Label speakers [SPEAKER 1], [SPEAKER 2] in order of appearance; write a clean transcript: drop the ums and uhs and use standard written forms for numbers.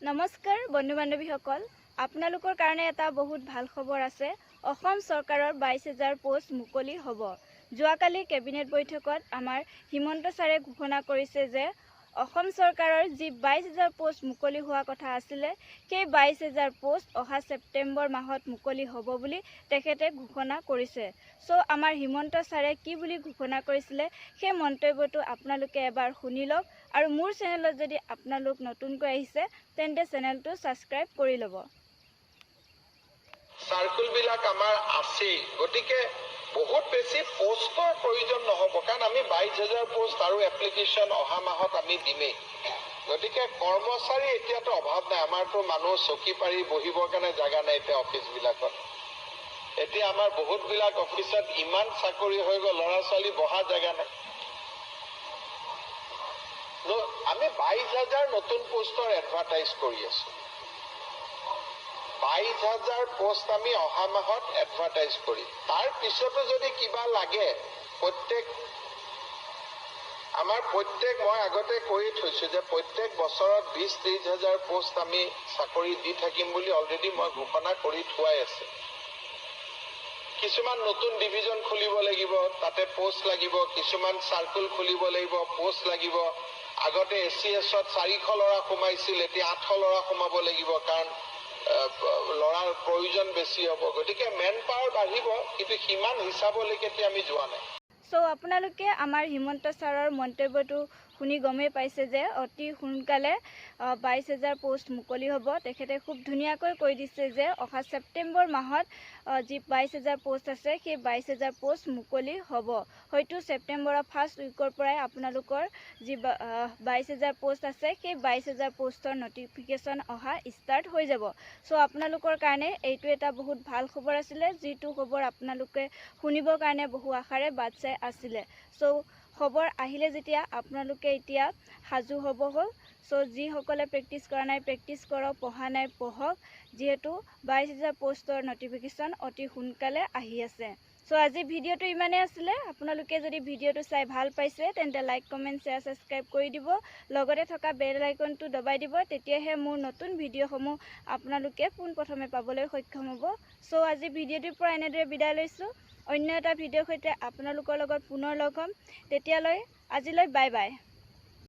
[SPEAKER 1] নমস্কাৰ বন্ধু বান্ধৱীসকল, আপোনালোকৰ কাৰণে এটা বহুত ভাল খবৰ আছে। অসম চৰকাৰৰ 22,000 পোষ্ট মুকলি হ'ব। যোৱাকালি কেবিনেট বৈঠকত আমাৰ হিমন্ত ছাৰে ঘোষণা কৰিছে যে অসম চৰকাৰৰ যি 22,000 পোষ্ট মুকলি হোৱা কথা আছিলে, সেই 22,000 পোষ্ট অহা ছেপ্টেম্বৰ মাহত মুকলি হ'ব বুলি তেখেতে ঘোষণা কৰিছে। আমাৰ হিমন্ত ছাৰে কি বুলি ঘোষণা কৰিছিলে সেই মন্তব্যটো আপোনালোকে এবাৰ শুনি লওক। আৰু মোৰ চেনেলত যদি আপোনালোক নতুনকৈ আহিছে তেন্তে চেনেলটো ছাবস্ক্ৰাইব কৰি ল'ব।
[SPEAKER 2] সাৰ্কুলবিলাক আমাৰ আছে, গতিকে বহুত বেছি পোষ্টৰ প্ৰয়োজন নহ'ব, কাৰণ আমি 22,000 পোষ্ট আৰু এপ্লিকেশ্যন অহা মাহত আমি দিমেই। গতিকে কৰ্মচাৰী এতিয়াতো অভাৱ নাই। আমাৰতো মানুহ চকী পাৰি বহিবৰ কাৰণে জেগা নাই এতিয়া অফিচবিলাকত। এতিয়া আমাৰ বহুতবিলাক অফিচত ইমান চাকৰি হৈ গ'ল, ল'ৰা ছোৱালী বহা জেগা নাই। আমি 22,000 নতুন পোষ্টৰ এডভাৰটাইজ কৰি আছো। 22,000 পোষ্ট আমি অহা মাহত এডভাৰটাইজ কৰিম। তাৰ পিছতো যদি কিবা লাগে, মই আগতে কৈয়ে থৈছো যে প্ৰত্যেক বছৰত 20-30,000 পোষ্ট আমি চাকৰি দি থাকিম বুলি অলৰেডি মই ঘোষণা কৰি থোৱাই আছে। কিছুমান নতুন ডিভিজন খুলিব লাগিব, তাতে পোষ্ট লাগিব। কিছুমান চাৰ্কুল খুলিব লাগিব, পোষ্ট লাগিব। আগতে SCS-ত 400 ল'ৰা সোমাইছিল, এতিয়া 800 ল'ৰা সোমাব লাগিব, কাৰণ ল'ৰাৰ প্ৰয়োজন বেছি হ'ব। গতিকে মেন পাৱাৰ বাঢ়িব, কিন্তু সিমান হিচাপলৈকে আমি যোৱা নাই।
[SPEAKER 1] আপোনালোকে আমাৰ হিমন্ত ছাৰৰ মন্তব্যটো শুনি গমেই পাইছে যে অতি সোনকালে 22,000 পোষ্ট মুকলি হ'ব। তেখেতে খুব ধুনীয়াকৈ কৈ দিছে যে অহা ছেপ্টেম্বৰ মাহত যি 22,000 পোষ্ট আছে সেই 22,000 পোষ্ট মুকলি হ'ব। হয়তো ছেপ্টেম্বৰৰ ফাৰ্ষ্ট উইকৰ পৰাই আপোনালোকৰ যি 22,000 পোষ্ট আছে সেই 22,000 পোষ্টৰ নটিফিকেশ্যন অহা ষ্টাৰ্ট হৈ যাব। আপোনালোকৰ কাৰণে এইটো এটা বহুত ভাল খবৰ আছিলে, যিটো খবৰ আপোনালোকে শুনিবৰ কাৰণে বহু আশাৰে বাট চাই আছিলে। খবৰ আহিলে যেতিয়া আপোনালোকে এতিয়া সাজু হ'ব হ'ল। যিসকলে প্ৰেক্টিছ কৰা নাই প্ৰেক্টিছ কৰক, পঢ়া নাই পঢ়ক, যিহেতু 22,000 পোষ্টৰ নটিফিকেশ্যন অতি সোনকালে আহি আছে। আজি ভিডিঅ'টো ইমানেই আছিলে। আপোনালোকে যদি ভিডিঅ'টো চাই ভাল পাইছে তেন্তে লাইক, কমেণ্ট, শ্বেয়াৰ, ছাবস্ক্ৰাইব কৰি দিব। লগতে থকা বেল আইকনটো দবাই দিব, তেতিয়াহে মোৰ নতুন ভিডিঅ'সমূহ আপোনালোকে পোনপ্ৰথমে পাবলৈ সক্ষম হ'ব। আজি ভিডিঅ'টোৰ পৰা এনেদৰে বিদায় লৈছোঁ। অন্য এটা ভিডিঅ'ৰ সৈতে আপোনালোকৰ লগত পুনৰ লগ হ'ম। তেতিয়ালৈ আজিলৈ বাই বাই।